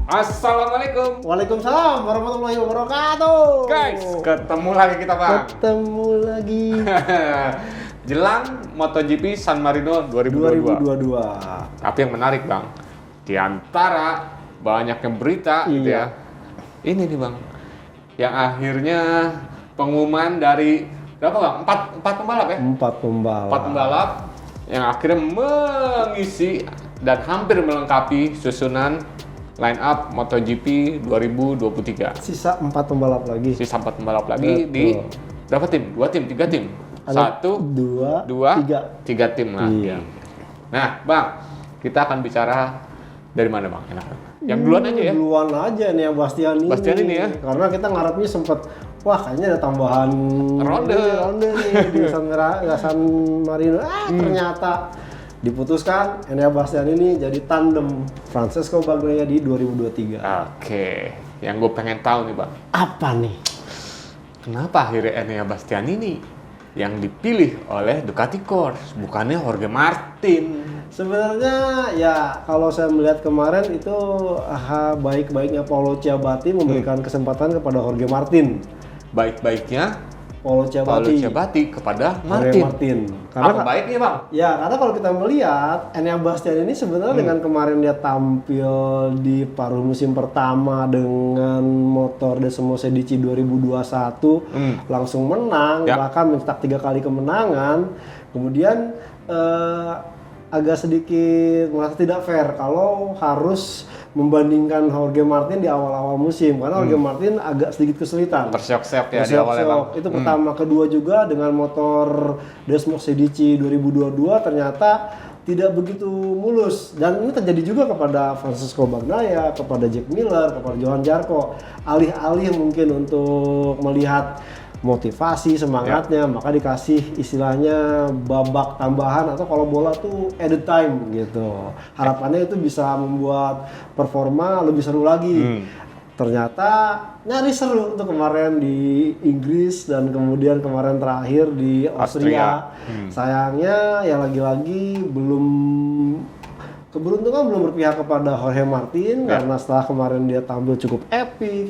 Assalamualaikum. Waalaikumsalam warahmatullahi wabarakatuh. Guys, ketemu lagi kita, Bang. Ketemu lagi. Jelang MotoGP San Marino 2022. 2022. Tapi yang menarik, Bang, di antara banyaknya berita gitu ya. Ini nih, Bang. Yang akhirnya pengumuman dari berapa, Bang? Empat pembalap ya? 4 pembalap. 4 pembalap yang akhirnya mengisi dan hampir melengkapi susunan line up MotoGP 2023. Sisa 4 pembalap lagi. Sisa 4 pembalap lagi. Betul. Di berapa tim? 2 tim, 3 tim? Ada 1, 2, 3 tim lah. Iya. Nah, Bang, kita akan bicara dari mana, Bang? Enak. Yang duluan aja ya. Duluan aja nih yang Bastian ini. Bastian ini ya. Karena kita ngarepnya sempet, wah kayaknya ada tambahan Ronde nih di San Marino. Ternyata diputuskan Enea Bastian ini jadi tandem Francesco Bagnaia di 2023. Oke. Yang gue pengen tahu nih, Bang. Apa nih? Kenapa akhirnya Enea Bastian ini yang dipilih oleh Ducati Corse, bukannya Jorge Martin? Sebenarnya ya kalau saya melihat kemarin itu baik-baiknya Paolo Ciabatti memberikan kesempatan kepada Jorge Martin. Baik-baiknya Paolo Paolo Ciabatti Ciabatti kepada Jorge Martin. Martin. Apa baiknya, Bang? Ya, karena kalau kita melihat Enea Bastian ini sebenarnya dengan kemarin dia tampil di paruh musim pertama dengan motor Decimo 2021 langsung menang, bahkan mencetak 3 kali kemenangan. Kemudian agak sedikit merasa tidak fair kalau harus membandingkan Jorge Martin di awal-awal musim karena Jorge Martin agak sedikit kesulitan. Terseok-seok ya di awalnya, Bang. Itu pertama. Kedua juga dengan motor Desmo 2022 ternyata tidak begitu mulus dan ini terjadi juga kepada Francesco Bagnaia, kepada Jack Miller, kepada Johan Zarco. Alih-alih mungkin untuk melihat motivasi semangatnya, maka dikasih istilahnya babak tambahan atau kalau bola tuh added time gitu. Harapannya itu bisa membuat performa lebih seru lagi. Ternyata nyaris seru tuh kemarin di Inggris dan kemudian kemarin terakhir di Austria. Sayangnya ya lagi-lagi keberuntungan belum berpihak kepada Jorge Martin karena setelah kemarin dia tampil cukup epic,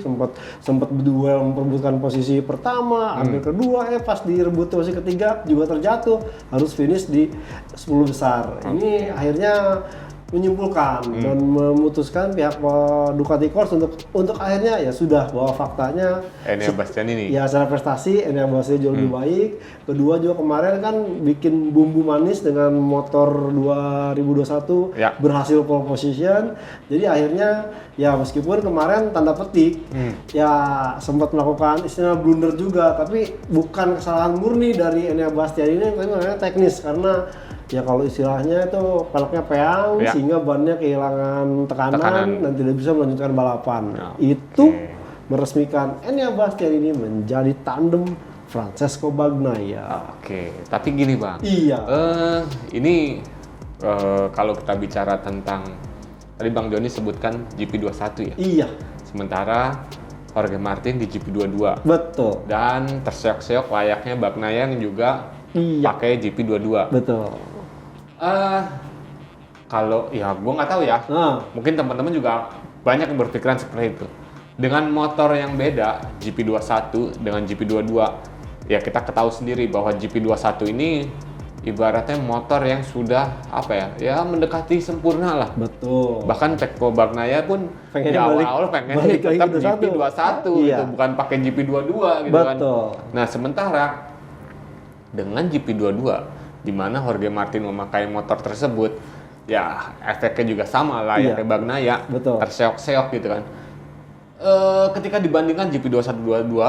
sempat berduel memperebutkan posisi pertama, ambil kedua, pas direbut posisi ketiga juga terjatuh, harus finish di 10 besar. Ini akhirnya menyimpulkan dan memutuskan pihak Ducati Corse untuk akhirnya ya sudah bahwa faktanya Enea Bastian ini ya secara prestasi Enea Bastian jauh lebih baik. Kedua juga kemarin kan bikin bumbu manis dengan motor 2021 berhasil pole position. Jadi akhirnya ya meskipun kemarin tanda petik ya sempat melakukan istilah blunder juga, tapi bukan kesalahan murni dari Enea Bastian ini, tapi namanya teknis karena ya kalau istilahnya itu peleknya peang sehingga bannya kehilangan tekanan dan tidak bisa melanjutkan balapan. Itu meresmikan Enea Bastian ini menjadi tandem Francesco Bagnaia. Oke, tapi gini, Bang. Iya. Ini kalau kita bicara tentang tadi Bang Joni sebutkan GP21 ya. Iya. Sementara Jorge Martin di GP22. Betul. Dan terseok-seok layaknya Bagnaia yang juga pakai GP22. Betul. Kalau ya gue nggak tahu ya, mungkin teman-teman juga banyak yang berpikiran seperti itu. Dengan motor yang beda, GP21 dengan GP22, ya kita ketahui sendiri bahwa GP21 ini ibaratnya motor yang sudah ya mendekati sempurna lah. Betul. Bahkan Pecco Bagnaia pun di awal-awal pengennya tetap GP21 gitu, bukan pakai GP22 gitu kan. Nah sementara dengan GP22 di mana Jorge Martin memakai motor tersebut, ya efeknya juga sama lah ya kayak Bagnaia, terseok-seok gitu kan. Ketika dibandingkan GP21-22,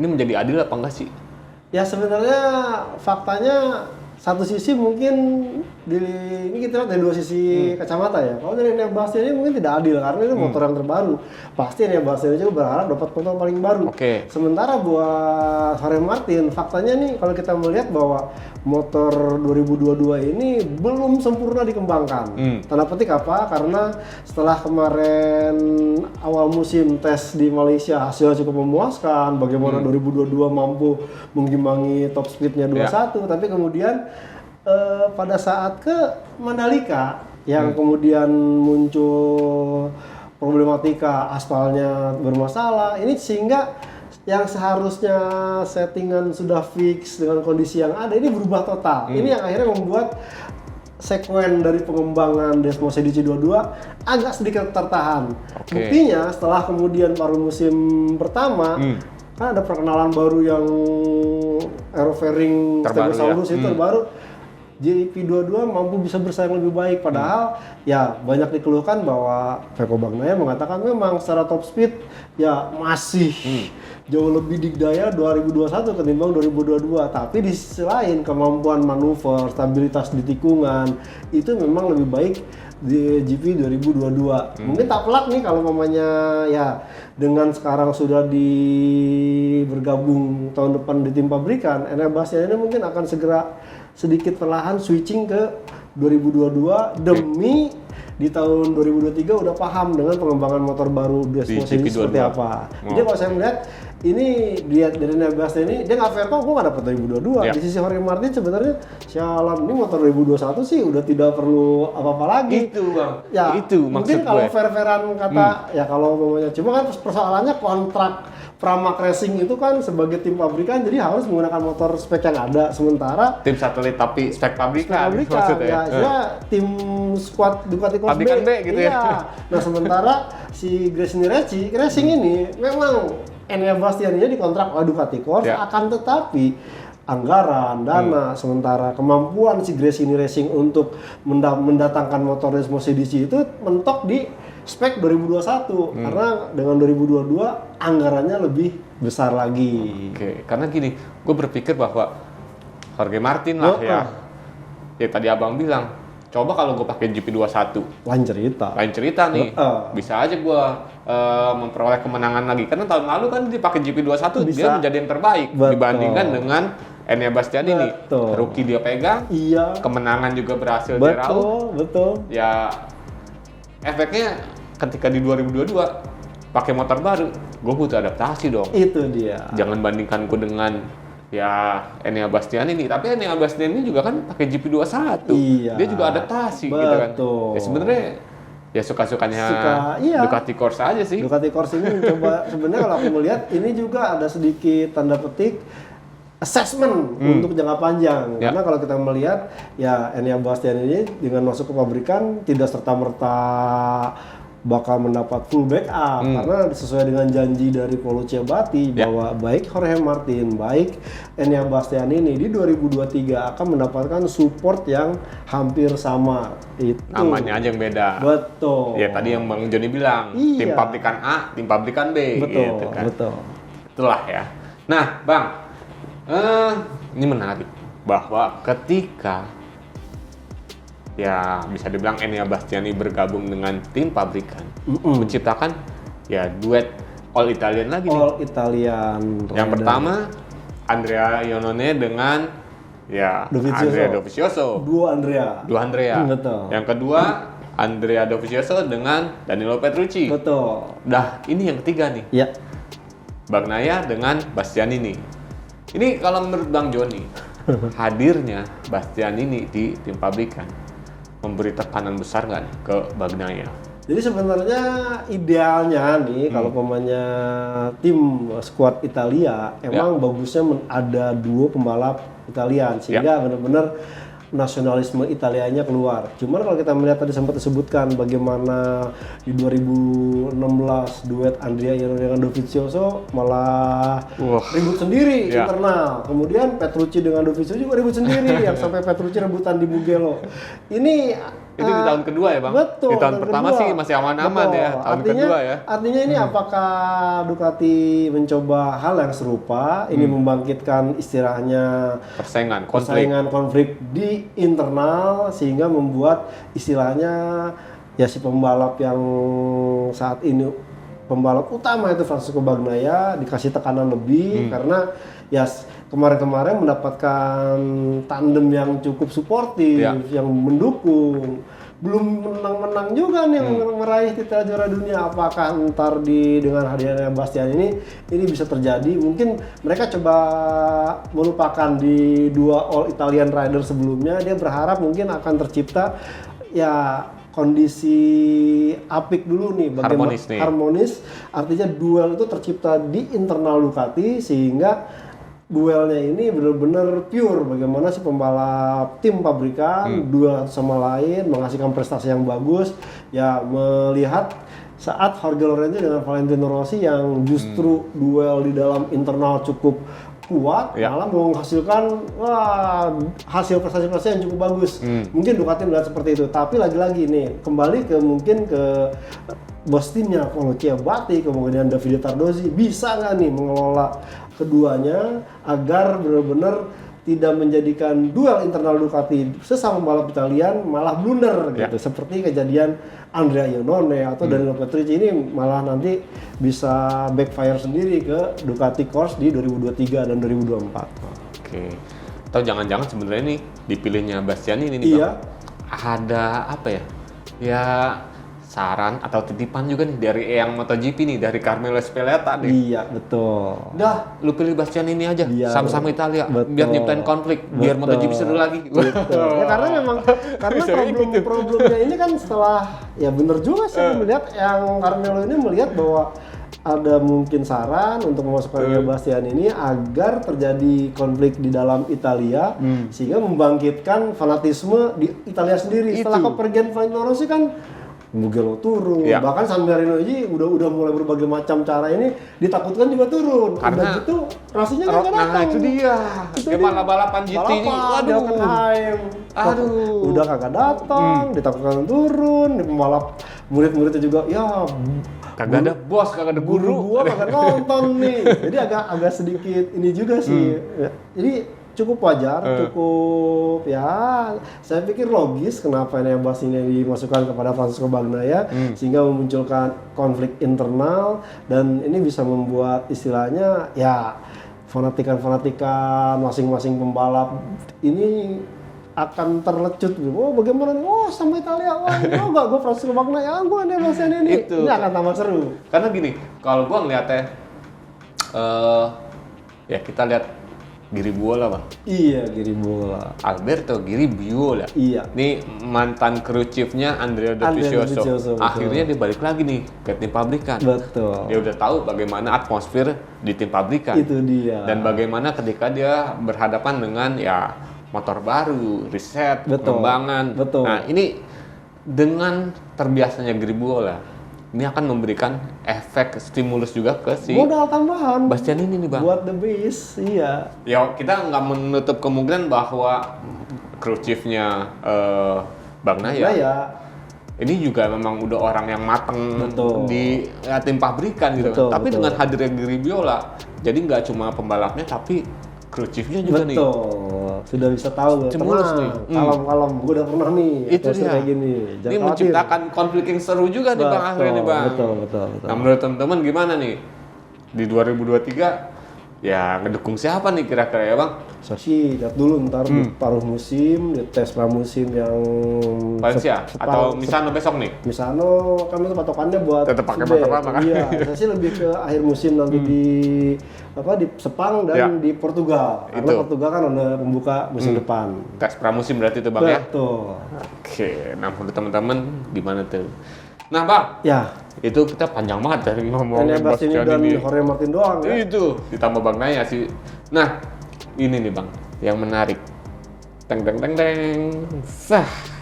ini menjadi adil apa enggak sih? Ya sebenarnya faktanya satu sisi mungkin ini kita lihat dari dua sisi kacamata ya. Kalau dari Enea Bastian ini mungkin tidak adil karena ini motor yang terbaru. Pasti Enea Bastian juga berharap dapat motor paling baru. Sementara buat Jorge Martin, faktanya nih kalau kita melihat bahwa motor 2022 ini belum sempurna dikembangkan. Tanda petik apa? Karena setelah kemarin awal musim tes di Malaysia hasilnya cukup memuaskan, bagaimana 2022 mampu mengimbangi top speednya 21, tapi kemudian pada saat ke Mandalika yang kemudian muncul problematika aspalnya bermasalah. Ini sehingga yang seharusnya settingan sudah fix dengan kondisi yang ada ini berubah total. Ini yang akhirnya membuat sekuen dari pengembangan Desmos edisi 22 agak sedikit tertahan. Buktinya setelah kemudian paruh musim pertama kan ada perkenalan baru yang Aerovering Stegosaurus itu baru GP22 mampu bisa bersaing lebih baik, padahal ya banyak dikeluhkan bahwa Pecco Bagnaia mengatakan memang secara top speed ya masih jauh lebih dikdaya 2021 ketimbang 2022, tapi di sisi lain kemampuan manuver, stabilitas di tikungan itu memang lebih baik di GP 2022. Mungkin tak pelak nih kalau mamanya ya dengan sekarang sudah bergabung tahun depan di tim pabrikan, Enea Bastianini ini mungkin akan segera sedikit perlahan switching ke 2022 demi di tahun 2023 udah paham dengan pengembangan motor baru Desmos ini seperti apa. Jadi kalau saya melihat ini lihat dari Enea Bastianini dia nggak fair kok, gue nggak dapet 2022. Di sisi Jorge Martin sebenarnya sialan ini motor 2021 sih udah tidak perlu apa-apa lagi. Itu bang. Ya itu mungkin kalau fair-fairan kata ya kalau mamanya cuma kan persoalannya kontrak Pramac Racing itu kan sebagai tim pabrikan jadi harus menggunakan motor spek yang ada, sementara tim satelit tapi spek pabrikan maksudnya ya tim squad Ducati Cross pabrikan B gitu ya. Nah sementara si Gresini Racing ini memang Enea Bastianini dikontrak oleh Ducati Corse akan tetapi anggaran, dana, sementara kemampuan si Gresini Racing untuk mendatangkan motor Desmos edisi itu mentok di spek 2021 karena dengan 2022 anggarannya lebih besar lagi. Karena gini, gue berpikir bahwa Jorge Martin lah ya tadi abang bilang, coba kalau gue pakai GP21 lain cerita nih, bisa aja gue memperoleh kemenangan lagi, karena tahun lalu kan dia pakai GP21 dia menjadi yang terbaik dibandingkan dengan Enea Bastianini. Rookie dia pegang, kemenangan juga berhasil dia raup. Ya efeknya ketika di 2022 pakai motor baru, gue butuh adaptasi dong. Itu dia. Jangan bandingkanku dengan ya Enea Bastianini, tapi Enea Bastianini juga kan pakai GP21. Dia juga adaptasi gitu kan. Ya sebenarnya ya suka-sukanya Ducati Corse aja sih. Ducati Corse ini mencoba sebenarnya kalau aku melihat ini juga ada sedikit tanda petik assessment untuk jangka panjang. Karena kalau kita melihat ya Enea Bastianini dengan masuk ke pabrikan tidak serta-merta bakal mendapat full backup karena sesuai dengan janji dari Paulucci Abati bahwa baik Jorge Martin, baik Enea Bastianini di 2023 akan mendapatkan support yang hampir sama. Itu namanya aja yang beda. Betul. Ya tadi yang Bang Joni bilang, tim pabrikan A, tim pabrikan B. Betul, gitu kan. betul. Itulah ya. Nah, Bang, ini menarik bahwa ketika ya bisa dibilang Enea Bastianini bergabung dengan tim pabrikan, menciptakan ya duet All Italian lagi nih. All Italian. Yang pertama Andrea Iannone dengan ya Andrea Dovizioso. Dua Andrea. Betul. Yang kedua Andrea Dovizioso dengan Danilo Petrucci. Betul. Dah ini yang ketiga nih. Ya. Bagnaia dengan Bastianini. Ini kalau menurut Bang Joni, hadirnya Bastianini di tim pabrikan memberi tekanan besar nggak nih ke Bagnaia? Jadi sebenarnya idealnya nih kalau pemainnya tim skuad Italia emang bagusnya ada duo pembalap Italian sehingga benar-benar nasionalisme Italianya keluar. Cuman kalau kita melihat tadi sempat disebutkan bagaimana di 2016 duet Andrea Iannone dengan Dovizioso malah ribut sendiri internal. Kemudian Petrucci dengan Dovizioso juga ribut sendiri yang sampai Petrucci rebutan di Mugello. Ini itu di tahun kedua ya Bang? Betul. Di tahun pertama sih masih aman-aman ya. Tahun kedua ya. Artinya ini apakah Ducati mencoba hal yang serupa? Ini membangkitkan istilahnya persaingan konflik di internal sehingga membuat istilahnya ya si pembalap yang saat ini pembalap utama itu Francesco Bagnaia dikasih tekanan lebih karena ya kemarin-kemarin mendapatkan tandem yang cukup suportif, yang mendukung. Belum menang-menang juga nih meraih titel juara dunia. Apakah ntar dengan hadirnya Bastianini ini bisa terjadi? Mungkin mereka coba melupakan di dua All Italian Rider sebelumnya. Dia berharap mungkin akan tercipta ya kondisi apik dulu nih, bagaimana harmonis, artinya duel itu tercipta di internal Ducati sehingga duelnya ini benar-benar pure, bagaimana si pembalap tim pabrikan duel sama lain menghasilkan prestasi yang bagus. Ya melihat saat Jorge Lorenzo dengan Valentino Rossi yang justru duel di dalam internal cukup kuat, malah menghasilkan hasil prestasi-prestasi yang cukup bagus. Mungkin Ducati melihat seperti itu, tapi lagi-lagi nih kembali ke mungkin ke bos timnya Paolo Ciabatti, kemudian Davide Tardozzi, bisa nggak nih mengelola keduanya agar benar-benar tidak menjadikan duel internal Ducati sesama balap Italian malah blunder gitu, seperti kejadian Andrea Iannone atau Danilo Petrucci ini malah nanti bisa backfire sendiri ke Ducati Corse di 2023 dan 2024. Oke. Atau jangan-jangan sebenarnya nih dipilihnya Bastianini ini Bang, ada apa ya? Ya saran atau titipan juga nih dari yang MotoGP nih, dari Carmelo Espeleta nih. Iya, betul. Udah, lu pilih Bastianini aja, sama-sama Italia, biar nyiptain konflik, biar MotoGP seru lagi. Ya karena memang problemnya ini kan setelah, ya bener juga sih melihat yang Carmelo ini melihat bahwa ada mungkin saran untuk memasukkan Bastianini agar terjadi konflik di dalam Italia sehingga membangkitkan fanatisme di Italia sendiri. Setelah kepergian Valentino Rossi kan Mugello turun, bahkan San Marino aja udah mulai berbagai macam cara ini ditakutkan juga turun. Karena udah gitu rasanya nggak datang. Nah itu dia. Malah balapan GT ini, udah kagak datang, ditakutkan turun, di pembalap murid-muridnya juga ya kagak ada bos, kagak ada guru. Gua kagak nonton nih. Jadi agak sedikit ini juga sih. Jadi cukup wajar, cukup ya saya pikir logis kenapa Eneas ini dimasukkan kepada Francesco Bagnaia sehingga memunculkan konflik internal dan ini bisa membuat istilahnya ya fanatikan masing-masing pembalap ini akan terlecut gitu. Oh bagaimana nih? Oh sama Italia, enggak gue Francesco Bagnaia, gue Eneas ini akan tambah seru. Karena gini, kalau gue ngeliatnya ya kita lihat Giribiola Bang. Iya, Giribiola. Alberto Giribiola. Iya. Ini mantan kru chiefnya Andrea Dovizioso. Akhirnya dia balik lagi nih ke tim pabrikan. Betul. Dia udah tahu bagaimana atmosfer di tim pabrikan. Itu dia. Dan bagaimana ketika dia berhadapan dengan ya motor baru, riset, pengembangan. Betul. Nah, ini dengan terbiasanya Giribiola, ini akan memberikan efek stimulus juga ke si modal tambahan Bastianini nih Bang. Buat the base, iya. Ya kita nggak menutup kemungkinan bahwa kru chiefnya Bagnaia ini juga memang udah orang yang mateng di tim pabrikan gitu. Tapi dengan hadirnya Giribiola, jadi nggak cuma pembalapnya tapi kru chiefnya juga nih. Sudah bisa tahu, tenang, kalem-kalem, gue udah pernah nih. Itu dia. Kayak gini. Ini menciptakan konflik yang seru juga nih Bang akhirnya nih Bang. Betul. Nah menurut teman-teman gimana nih di 2023? Ya ngedukung siapa nih kira-kira ya Bang? Saya sih lihat dulu ntar di paruh musim, di tes pramusim yang Valencia atau Misano besok nih? Misano kan itu patokannya buat tetap pakai motor lama kan? Iya, saya sih lebih ke akhir musim nanti di Sepang dan di Portugal. Karena Portugal kan udah membuka musim depan. Tes pramusim berarti itu Bang ya? Betul. Oke, nah menurut teman-teman gimana tuh? Nah Bang, itu kita panjang banget dari ngomongin Bastianini dan Jorge Martin doang ya? Itu, ditambah Bagnaia sih. Nah, ini nih Bang, yang menarik. Teng.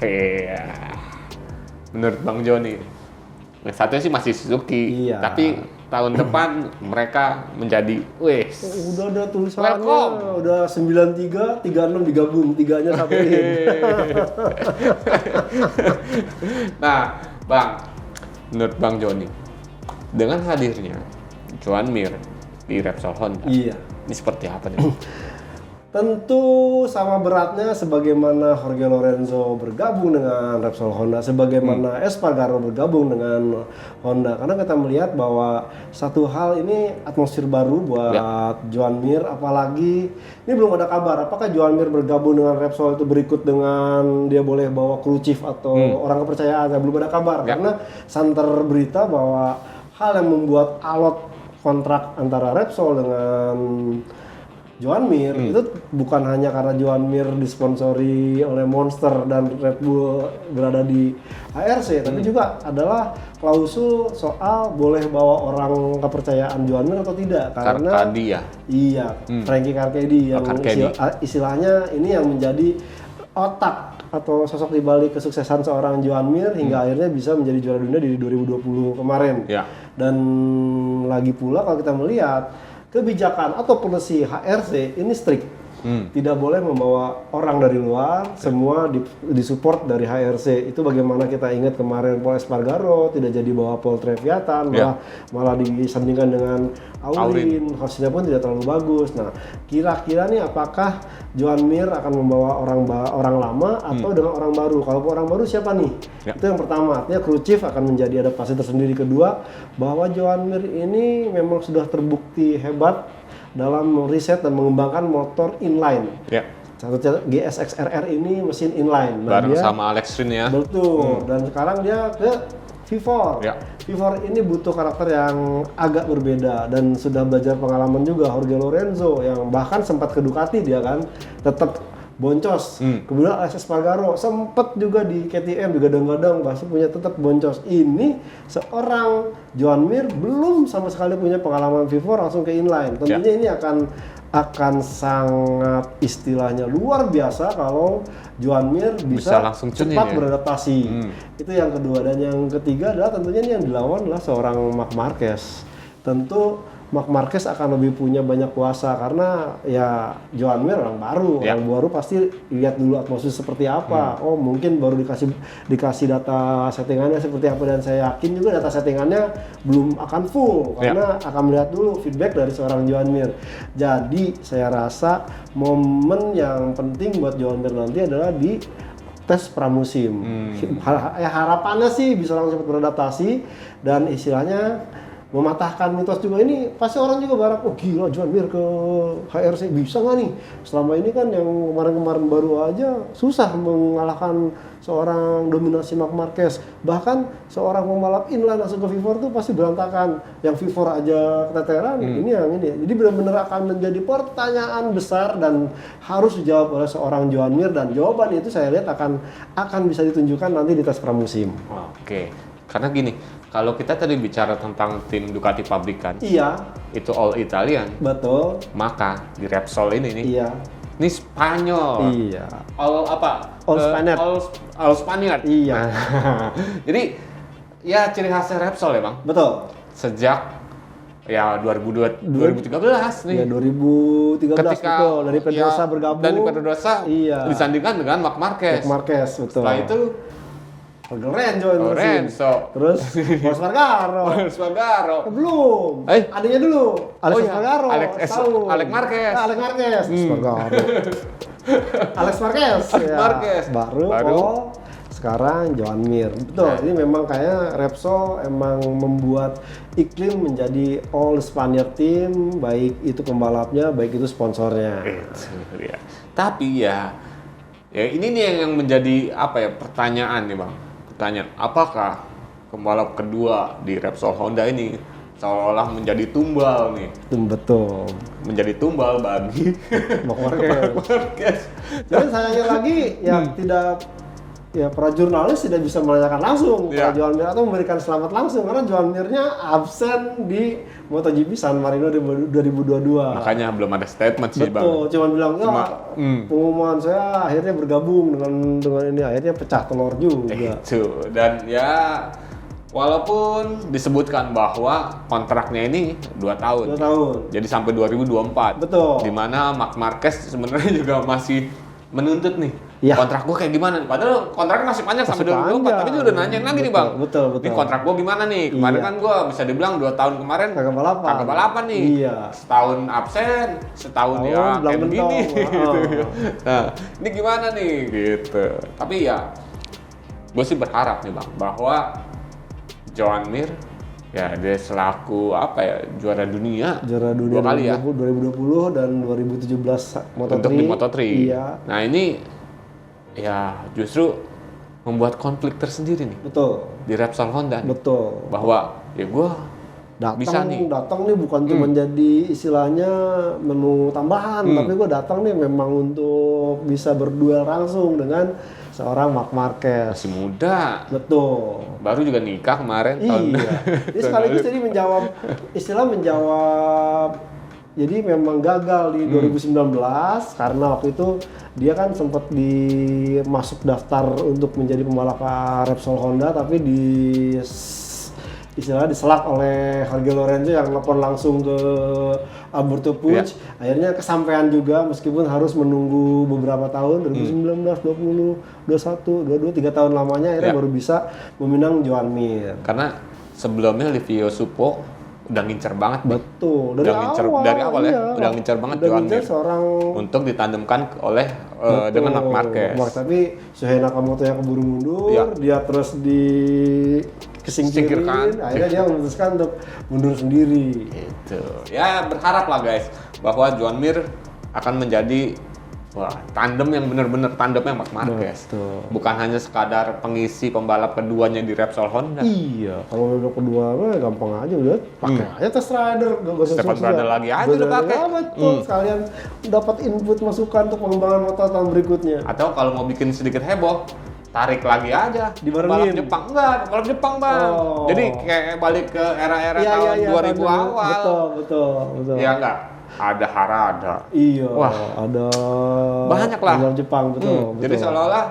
Ya. Menurut Bang Joni, satunya sih masih Suzuki, tapi tahun depan mereka menjadi udah ada tulisannya, udah 93, 36 digabung, tiganya satuin. Nah, Bang, menurut Bang Joni, dengan hadirnya Joan Mir di Repsol Honda, ini seperti apa nih? Tentu sama beratnya sebagaimana Jorge Lorenzo bergabung dengan Repsol Honda, sebagaimana Espargaro bergabung dengan Honda. Karena kita melihat bahwa satu hal ini atmosfer baru buat Joan Mir, apalagi ini belum ada kabar apakah Joan Mir bergabung dengan Repsol itu berikut dengan dia boleh bawa kru chief atau orang kepercayaannya, belum ada kabar. Karena santer berita bahwa hal yang membuat alot kontrak antara Repsol dengan Joan Mir itu bukan hanya karena Joan Mir disponsori oleh Monster dan Red Bull berada di HRC, tapi juga adalah klausul soal boleh bawa orang kepercayaan Joan Mir atau tidak, karena Carcadi ya? Iya, Frankie Carcadi yang istilahnya ini yang menjadi otak atau sosok di balik kesuksesan seorang Joan Mir hingga akhirnya bisa menjadi juara dunia di 2020 kemarin. Ya. Dan lagi pula kalau kita melihat kebijakan atau polisi HRC ini strict. Tidak boleh membawa orang dari luar, semua disupport dari HRC. Itu bagaimana kita ingat kemarin Paul Espargaro tidak jadi bawa Paul Treviatan, malah disandingkan dengan Aulin. Hostnya pun tidak terlalu bagus. Nah, kira-kira nih apakah Joan Mir akan membawa orang lama atau dengan orang baru? Kalau orang baru siapa nih? Itu yang pertama. Artinya crew chief akan menjadi adaptasi tersendiri. Kedua, bahwa Joan Mir ini memang sudah terbukti hebat dalam riset dan mengembangkan motor inline. Satu GSX-RR ini mesin inline. Bareng sama Alex Rins ya. Betul. Dan sekarang dia ke V4. V4 ini butuh karakter yang agak berbeda dan sudah belajar pengalaman juga. Jorge Lorenzo yang bahkan sempat ke Ducati dia kan, tetap boncos. Kemudian Alex Espargaro sempat juga di KTM digadang-gadang pasti punya tetap boncos. Ini seorang Joan Mir belum sama sekali punya pengalaman V4 langsung ke inline. Tentunya ini akan sangat istilahnya luar biasa kalau Joan Mir bisa langsung cepat beradaptasi. Itu yang kedua. Dan yang ketiga adalah tentunya ini yang dilawan adalah seorang Marc Marquez. Tentu Marc Marquez akan lebih punya banyak kuasa karena ya Joan Mir orang baru pasti lihat dulu atmosfer seperti apa. Oh mungkin baru dikasih data settingannya seperti apa, dan saya yakin juga data settingannya belum akan full karena akan melihat dulu feedback dari seorang Joan Mir. Jadi saya rasa momen yang penting buat Joan Mir nanti adalah di tes pramusim. Harapannya sih bisa langsung cepat beradaptasi dan istilahnya mematahkan mitos juga. Ini pasti orang juga berharap, oh gila Joan Mir ke HRC bisa nggak nih? Selama ini kan yang kemarin-kemarin baru aja susah mengalahkan seorang dominasi Marc Marquez. Bahkan seorang pembalap inline langsung ke V4 tuh pasti berantakan. Yang V4 aja keteteran, ini yang ini. Jadi benar-benar akan menjadi pertanyaan besar dan harus dijawab oleh seorang Joan Mir, dan jawaban itu saya lihat akan bisa ditunjukkan nanti di tes pramusim. Oke. Karena gini, kalau kita tadi bicara tentang tim Ducati pabrikan, itu all Italian. Betul. Maka di Repsol ini nih, ini Spanyol. All apa? All Spaniard. All Spaniard. Jadi ya ciri khasnya Repsol ya Bang. Betul. Sejak ya 2013 nih. Ya 2013 ketika betul. Dari Pedrosa bergabung. Dan Pedrosa disandingkan dengan Marc Marquez. Betul. Setelah itu Lorenzo. Terus Paul Espargaro. Belum. Adanya dulu. Alex Espargaro. Alex Marquez. Espargaro. Alex Marquez. Baru sekarang Joan Mir. Betul. Ini memang kayak Repsol emang membuat iklim menjadi all Spaniard team, baik itu pembalapnya, baik itu sponsornya. Tapi ya ini nih yang menjadi pertanyaan nih Bang. Apakah pembalap kedua di Repsol Honda ini seolah-olah menjadi tumbal nih? Betul. Menjadi tumbal bagi Marc Marquez. Dan sayangnya lagi para jurnalis tidak bisa menanyakan langsung kepada Joan Mir atau memberikan selamat langsung karena Joan Mirnya absen di MotoGP San Marino 2022. Makanya belum ada statement sih Bang. Betul, cuman bilang pengumuman saya akhirnya bergabung dengan ini, akhirnya pecah telur juga. Itu. Dan ya walaupun disebutkan bahwa kontraknya ini 2 tahun. 2 tahun. Jadi sampai 2024. Betul. Di mana Marc Marquez sebenarnya juga masih menuntut nih. Kontrak gue kayak gimana nih? Padahal kontraknya masih panjang sampai 2024, tapi dia udah nanyain lagi nih Bang. Betul. Ini kontrak gue gimana nih? Kemarin kan gue bisa dibilang 2 tahun kemarin kagak balapan nih. Setahun absen, setahun ya kayak begini gitu. Nah, ini gimana nih gitu. Tapi ya gue sih berharap nih Bang bahwa Joan Mir ya dia selaku juara dunia 2 kali 2020 dan 2017 Moto3. Untuk di Moto3. Nah ini ya justru membuat konflik tersendiri nih. Betul. Di Repsol Honda. Betul. Bahwa ya gue datang nih bukan cuma jadi istilahnya menu tambahan, tapi gue datang nih memang untuk bisa berduel langsung dengan seorang Marc Marquez. Masih muda. Betul. Baru juga nikah kemarin. Iya. Jadi sekaligus jadi menjawab. Jadi memang gagal di 2019 karena waktu itu dia kan sempat masuk daftar untuk menjadi pembalap Repsol Honda, tapi istilahnya diselak oleh Jorge Lorenzo yang nelfon langsung ke Alberto Puig. Akhirnya kesampaian juga meskipun harus menunggu beberapa tahun, 2019, 20, 21, 22, 3 tahun lamanya akhirnya baru bisa meminang Joan Mir. Karena sebelumnya Livio Suppo udah ngincer banget. Betul, dari awal ya, udah ngincer banget Joan Mir untuk ditandemkan oleh dengan Marc Marquez. Tapi Shuhei Nakamoto yang keburu mundur, dia terus kesingkirin, akhirnya dia memutuskan untuk mundur sendiri. Gitu. Ya berharap lah guys bahwa Joan Mir akan menjadi tandem yang benar-benar tandemnya Marc Marquez. Betul. Bukan hanya sekadar pengisi pembalap keduanya di Repsol Honda. Iya, kalau pembalap kedua mah gampang aja udah pakai aja Test Rider, gak usah Stefan Bradl lagi aja udah pakai. Betul, sekalian dapat input masukan untuk pengembangan motor tahun berikutnya. Atau kalau mau bikin sedikit heboh, tarik lagi aja dibarengin. Balap Jepang bang. Jadi kayak balik ke era-era tahun 2000 awal. Betul. Ya enggak, ada Harada. Iya. Wah, ada banyak lah. Balap Jepang betul. Jadi seolah-olah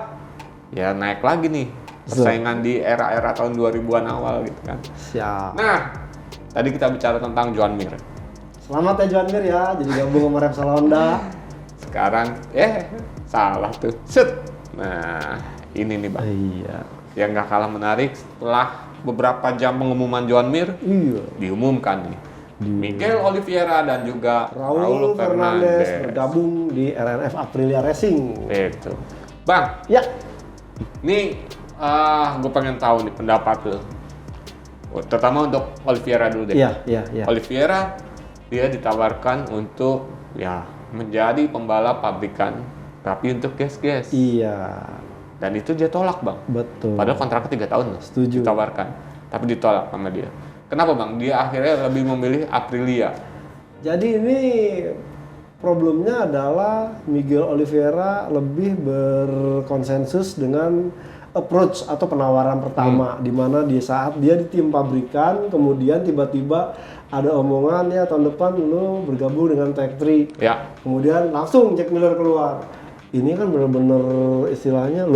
ya naik lagi nih persaingan di era-era tahun 2000-an awal gitu kan. Siap. Nah, tadi kita bicara tentang Joan Mir. Selamat ya Joan Mir ya, jadi gabung sama Repsol Honda. Sekarang salah tuh. Set. Nah, ini nih bang, yang nggak kalah menarik setelah beberapa jam pengumuman Joan Mir, diumumkan nih Miguel Oliveira dan juga Raul Fernandez bergabung di RNF Aprilia Racing. Itu, bang. Ya. Nih, gue pengen tahu nih pendapat lo, terutama untuk Oliveira dulu deh. Iya. Oliveira dia ditawarkan untuk menjadi pembalap pabrikan, tapi untuk gas. Iya. Dan itu dia tolak bang. Betul. Padahal kontraknya 3 tahun loh. Setuju. Ditawarkan, tapi ditolak sama dia. Kenapa bang? Dia akhirnya lebih memilih Aprilia. Jadi ini problemnya adalah Miguel Oliveira lebih berkonsensus dengan approach atau penawaran pertama, di mana di saat dia di tim pabrikan, kemudian tiba-tiba ada omongan ya tahun depan lu bergabung dengan Tech 3. Ya. Kemudian langsung Jack Miller keluar. Ini kan benar-benar istilahnya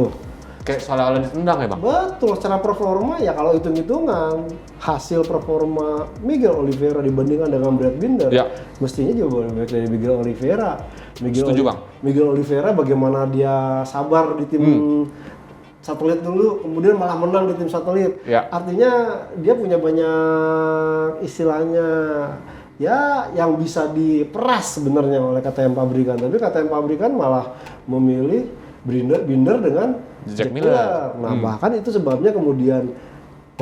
kayak seolah-olah ditendang ya bang? Betul, secara performa ya kalau hitung-hitungan hasil performa Miguel Oliveira dibandingkan dengan Brad Binder, mestinya jauh lebih baik dari Miguel Oliveira. Setuju bang. Miguel Oliveira bagaimana dia sabar di tim satelit dulu, kemudian malah menang di tim satelit. Artinya dia punya banyak istilahnya yang bisa diperas sebenarnya oleh KTM pabrikan, tapi KTM pabrikan malah memilih Binder dengan Jack Miller. Nah bahkan itu sebabnya kemudian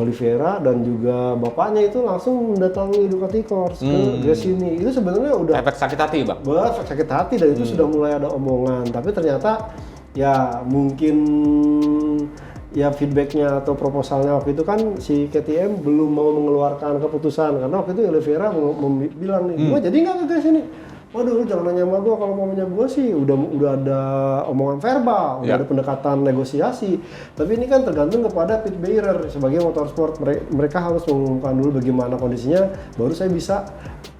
Oliveira dan juga bapaknya itu langsung mendatangi Ducati Corse ke Gresini. Itu sebenarnya udah efek sakit hati bang? Efek sakit hati, dan itu sudah mulai ada omongan, tapi ternyata ya mungkin feedbacknya atau proposalnya waktu itu kan si KTM belum mau mengeluarkan keputusan, karena waktu itu Oliveira bilang nih, gue jadi nggak ke sini. Waduh, lu jangan nanya sama gue, kalau maunya gue sih udah ada omongan verbal, udah ada pendekatan negosiasi. Tapi ini kan tergantung kepada pit buyer sebagai motorsport, mereka harus mengumumkan dulu bagaimana kondisinya, baru saya bisa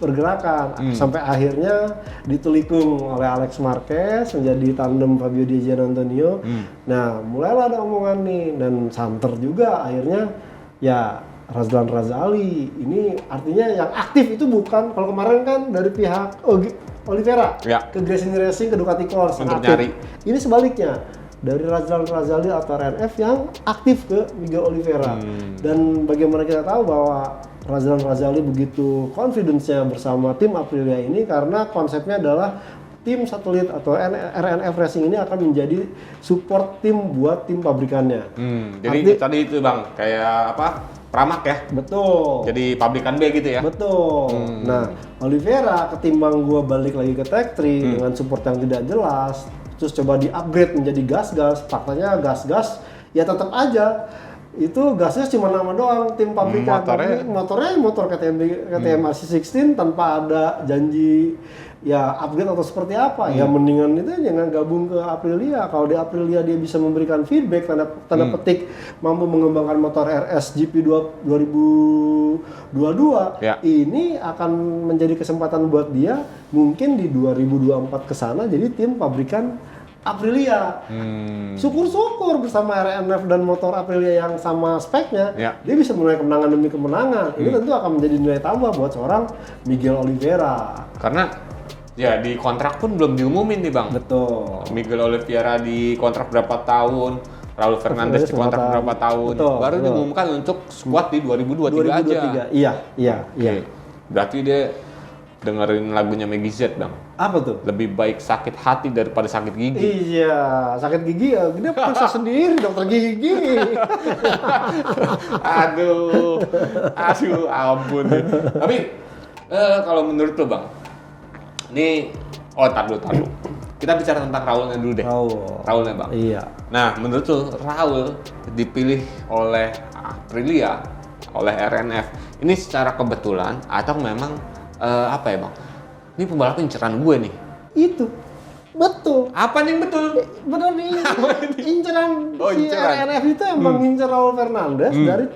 pergerakan. Sampai akhirnya ditelikung oleh Alex Marquez menjadi tandem Fabio Di Giannantonio. Nah, mulailah ada omongan nih, dan santer juga akhirnya Razlan Razali. Ini artinya yang aktif itu bukan, kalau kemarin kan dari pihak Oliveira ke Gresini Racing, ke Ducati Corse untuk nyari. Ini sebaliknya, dari Razlan Razali atau RNF yang aktif ke Miguel Oliveira. Dan bagaimana kita tahu bahwa Razlan Razali begitu confidence-nya bersama tim Aprilia ini, karena konsepnya adalah tim satelit atau RNF Racing ini akan menjadi support tim buat tim pabrikannya. Jadi tadi itu bang, kayak apa? Pramac ya? Betul. Jadi pabrikan B gitu ya? Betul. Nah, Oliveira ketimbang gua balik lagi ke Tech 3 dengan support yang tidak jelas, terus coba di-upgrade menjadi gas-gas, faktanya gas-gas ya tetap aja itu gasnya cuma nama doang tim pabrikan, tapi motornya motor KTM RC16 tanpa ada janji ya upgrade atau seperti apa. Ya mendingan itu jangan gabung ke Aprilia. Kalau di Aprilia dia bisa memberikan feedback tanda petik mampu mengembangkan motor RS GP 2022 ini akan menjadi kesempatan buat dia mungkin di 2024 ke sana jadi tim pabrikan Aprilia. Syukur-syukur bersama RNF dan motor Aprilia yang sama speknya, dia bisa meraih kemenangan demi kemenangan. Ini tentu akan menjadi nilai tambah buat seorang Miguel Oliveira. Karena ya di kontrak pun belum diumumin nih Bang. Betul. Miguel Oliveira di kontrak berapa tahun, Raul Fernandez di kontrak berapa tahun, baru diumumkan untuk squad di 2023 aja. Iya. Berarti dia dengerin lagunya Maggie Z Bang. Apa tuh? Lebih baik sakit hati daripada sakit gigi. Iya, sakit gigi ya, dia periksa sendiri dokter gigi. Aduh, ampun. Tapi kalau menurut lo Bang, ini, tar dulu. Kita bicara tentang Raulnya dulu deh. Raulnya Bang. Iya. Nah, menurut tuh Raul dipilih oleh Aprilia, oleh RNF. Ini secara kebetulan atau memang apa ya Bang? Ini pembalap inceran gue nih. Itu. Betul. Apa nih betul? Benar nih. Inceran si RNF itu emang ngincer Raul Fernandez dari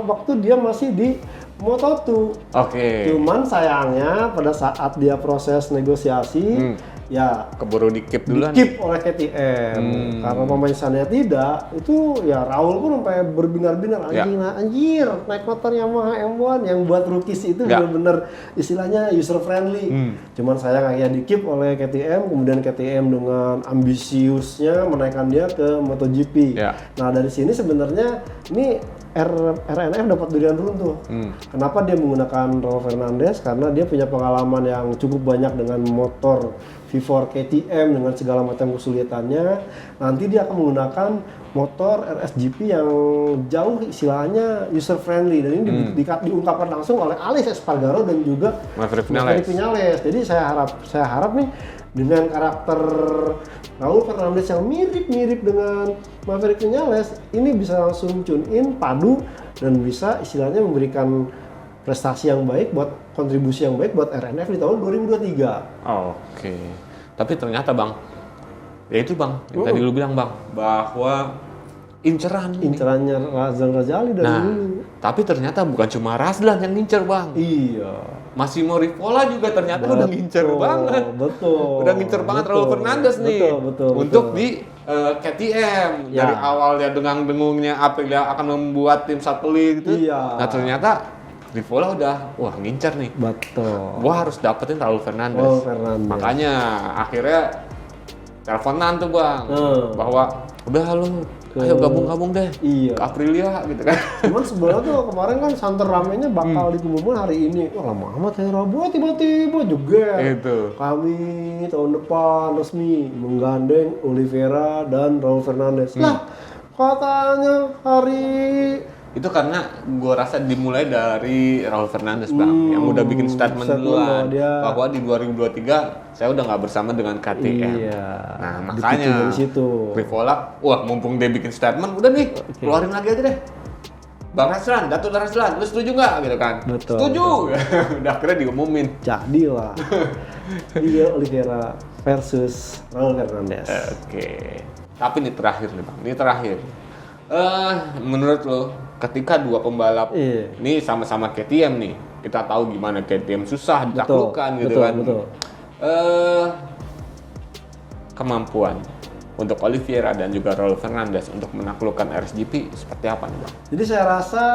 waktu dia masih di Moto2. Oke. Cuman sayangnya pada saat dia proses negosiasi ya keburu di-keep duluan. Di-keep oleh KTM. Karena pemaisannya tidak, itu ya Raul pun sampai berbinar-binar anjir naik motor Yamaha M1 yang buat rookies itu benar-benar istilahnya user friendly. Cuman sayang akhirnya di-keep oleh KTM, kemudian KTM dengan ambisiusnya menaikkan dia ke MotoGP. Nah, dari sini sebenarnya ini RNF dapat durian runtuh. Kenapa dia menggunakan Raul Fernandez? Karena dia punya pengalaman yang cukup banyak dengan motor V4 KTM dengan segala macam kesulitannya. Nanti dia akan menggunakan motor RSGP yang jauh istilahnya user friendly dan ini diungkapkan langsung oleh Alex Espargaro dan juga Maverick Viñales. Jadi saya harap nih dengan karakter Raul Fernandez yang mirip-mirip dengan Maverick Viñales ini bisa langsung tune in, padu dan bisa istilahnya memberikan prestasi yang baik kontribusi yang baik buat RNF di tahun 2023. Oke. Tapi ternyata Bang, ya itu Bang, yang tadi lu bilang Bang, bahwa incerannya Razdan Razali dari dulu. Tapi ternyata bukan cuma Razdan yang ngincer Bang. Iya. Massimo Rivola juga ternyata udah ngincer banget. Betul. Udah ngincer banget Raul Fernandez nih. Betul. Untuk di KTM. Dari awal ya dengung-dengungnya Aprilia akan membuat tim satelit gitu. Iya. Nah ternyata Rivola udah, ngincer nih. Betul. Gua harus dapetin Raul Fernandez. Makanya akhirnya teleponan tuh Bang. Bahwa udah lu ayo gabung deh ke Aprilia gitu kan. Cuman sebenarnya tuh kemarin kan santer ramenya bakal diumumkan hari ini. Wah lama amat ya Rabu, tiba-tiba juga. Itu. Kami tahun depan resmi menggandeng Oliveira dan Raul Fernandez. Lah katanya hari itu karena gue rasa dimulai dari Raul Fernandez Bang yang udah bikin statement duluan bahwa di 2023 saya udah nggak bersama dengan KTM. Nah makanya Rivola, mumpung dia bikin statement, udah nih keluarin lagi aja deh. Bang Razdan, Datuk Razdan, lu setuju nggak gitu kan? Betul. Setuju. Udah akhirnya diumumin. Jadilah Miguel Oliveira versus Raul Fernandez. Oke. Tapi ini terakhir nih Bang, ini terakhir. Menurut lo, ketika dua pembalap ini sama-sama KTM nih, kita tahu gimana KTM susah ditaklukkan gitu kan. Kemampuan untuk Oliveira dan juga Raul Fernandez untuk menaklukkan RSGP seperti apa nih Bang? Jadi saya rasa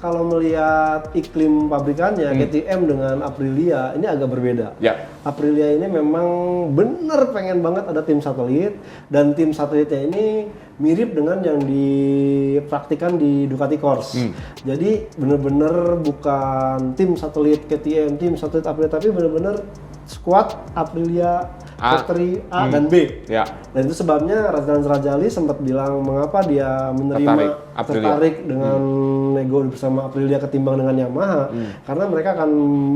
kalau melihat iklim pabrikannya KTM dengan Aprilia ini agak berbeda. Aprilia ini memang bener pengen banget ada tim satelit dan tim satelitnya ini mirip dengan yang dipraktikan di Ducati Corse. Jadi bener-bener bukan tim satelit KTM, tim satelit Aprilia, tapi bener-bener squad Aprilia Factory A dan B. Dan itu sebabnya Razdan Razali sempat bilang mengapa dia menerima tertarik dengan nego bersama Aprilia ketimbang dengan Yamaha karena mereka akan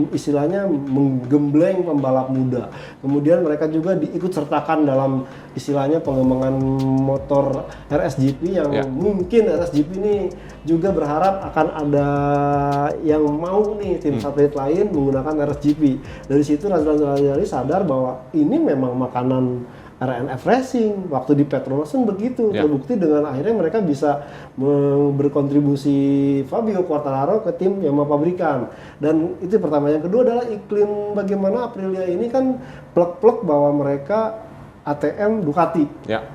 istilahnya menggembleng pembalap muda. Kemudian mereka juga diikut sertakan dalam istilahnya pengembangan motor RSGP yang mungkin RSGP ini juga berharap akan ada yang mau nih tim satelit lain menggunakan RSGP. Dari situ Razali sadar bahwa ini memang makanan RNF Racing. Waktu di Petronas pun begitu, terbukti dengan akhirnya mereka bisa berkontribusi Fabio Quartararo ke tim Yamaha pabrikan. Dan itu pertama. Yang kedua adalah iklim bagaimana Aprilia ini kan plek-plek bahwa mereka ATM Ducati. Ya.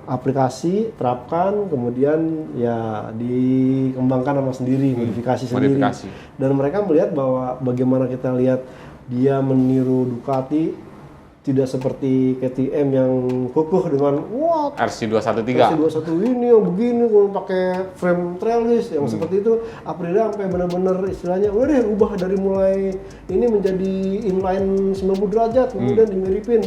Aplikasi terapkan, kemudian ya dikembangkan sama sendiri, modifikasi sendiri. Dan mereka melihat bahwa bagaimana kita lihat dia meniru Ducati tidak seperti KTM yang kukuh dengan RC213 RC213 ini yang begini kalau pakai frame trellis yang seperti itu. Aprilia sampai benar-benar istilahnya udah deh ubah dari mulai ini menjadi inline 90 derajat kemudian dimiripin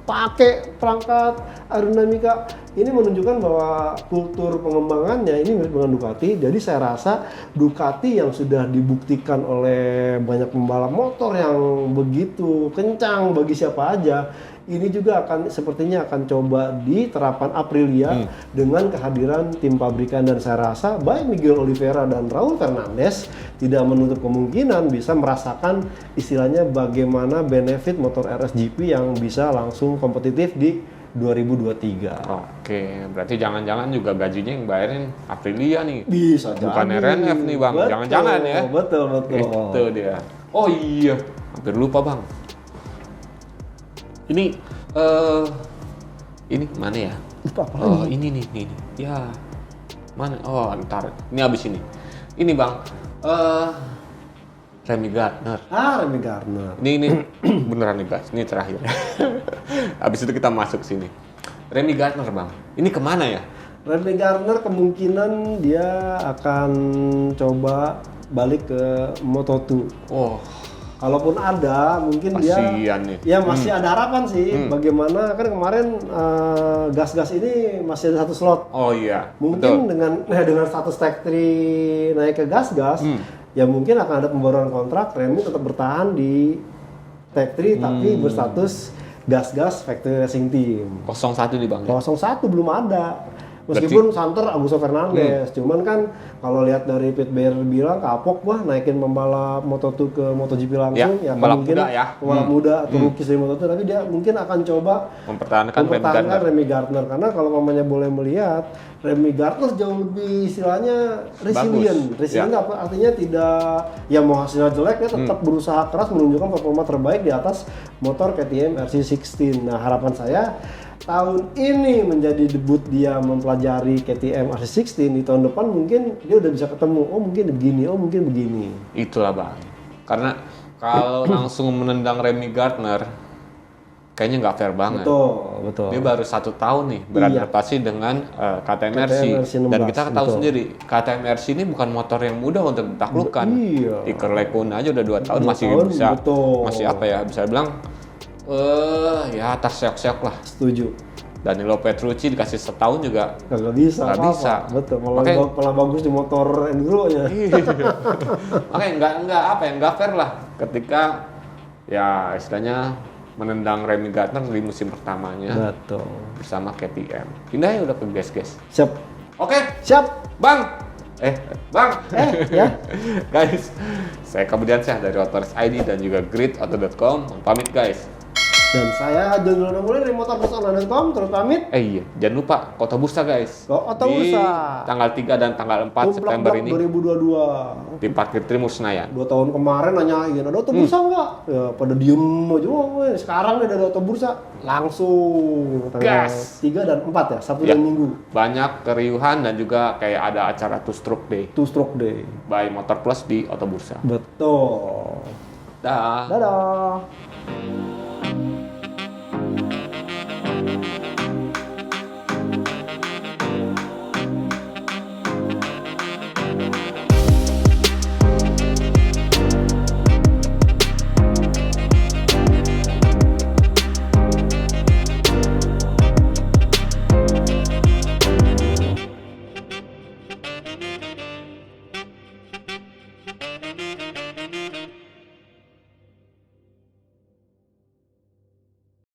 pakai perangkat aerodinamika. Ini menunjukkan bahwa kultur pengembangannya ini mirip dengan Ducati. Jadi saya rasa Ducati yang sudah dibuktikan oleh banyak pembalap motor yang begitu kencang bagi siapa aja, ini juga sepertinya akan coba diterapkan Aprilia dengan kehadiran tim pabrikan. Dan saya rasa baik Miguel Oliveira dan Raul Fernandez tidak menutup kemungkinan bisa merasakan istilahnya bagaimana benefit motor RSGP yang bisa langsung kompetitif di 2023. Oke, berarti jangan-jangan juga gajinya yang bayarin Aprilia nih. Bisa bukan jadi. RNF nih Bang, jangan-jangan ya. Betul. Itu dia. Oh iya, hampir lupa Bang. Ini mana ya? Oh ini nih. Ya, mana? Oh ntar, ini abis ini. Ini Bang, Remy Gardner. Remy Gardner. Ini beneran nih guys, ini terakhir. Habis itu kita masuk sini. Remy Gardner Bang, ini kemana ya? Remy Gardner kemungkinan dia akan coba balik ke Moto2. Oh, kalaupun ada, mungkin kasian dia nih. Ya masih ada harapan sih. Bagaimana kan kemarin gas-gas ini masih ada satu slot. Oh iya. Mungkin betul. dengan status Tech 3 naik ke gas-gas, ya mungkin akan ada pembaruan kontrak. Remy tetap bertahan di Tech 3 tapi berstatus gas-gas Factory Racing Team. 01 nih Bang. 01 belum ada. Meskipun santer Augusto Fernandez, cuman kan kalau lihat dari Pit Bear bilang kapok naikin pembalap Moto2 ke MotoGP langsung, ya pembalap mungkin muda ya. Pembalap muda atau rookies dari Moto2, tapi dia mungkin akan coba mempertahankan Remy Gardner. Karena kalau mamanya boleh melihat, Remy Gardner jauh lebih istilahnya resilient. Resilient artinya tidak, ya mau hasilnya jelek ya tetap berusaha keras menunjukkan performa terbaik di atas motor KTM RC16. Nah harapan saya tahun ini menjadi debut dia mempelajari KTM RC16, di tahun depan mungkin dia udah bisa ketemu, mungkin begini. Itulah Bang, karena kalau langsung menendang Remy Gardner kayaknya nggak fair banget. Betul. Dia baru 1 tahun nih beradaptasi dengan KTM RC 16, dan kita tahu sendiri KTM RC ini bukan motor yang mudah untuk ditaklukkan. Iker Lekkinen aja udah 2 tahun masih bisa, masih apa ya, bisa bilang ya atas seok-seok lah. Setuju. Danilo Petrucci dikasih setahun juga nggak bisa. Betul. Malah bagus di motor enduro-nya. Makanya nggak fair lah ketika ya istilahnya menendang Remy Gardner di musim pertamanya. Betul. Bersama KTM. Pindah ya udah ke gas. Siap. Oke. Siap. Bang. Ya. Guys, saya Kabudiansyah dari Autores ID dan juga gridauto.com. Pamit guys. Dan saya John Mulai dari motorbursonline.com terus pamit. Iya, jangan lupa Kota Bursa guys. Kota Bursa. Tanggal 3 dan tanggal 4 September ini. 2022. Di Parkir Timur Senayan. 2 tahun kemarin nanyain, ada Kota Bursa nggak? Ya pada diem aja. Sekarang nih ada Kota Bursa. Langsung. Tanggal 3 dan 4 ya, Sabtu dan Minggu. Banyak keriuhan dan juga kayak ada acara Two Stroke Day. By Motor Plus di Auto Bursa. Betul. Dadah.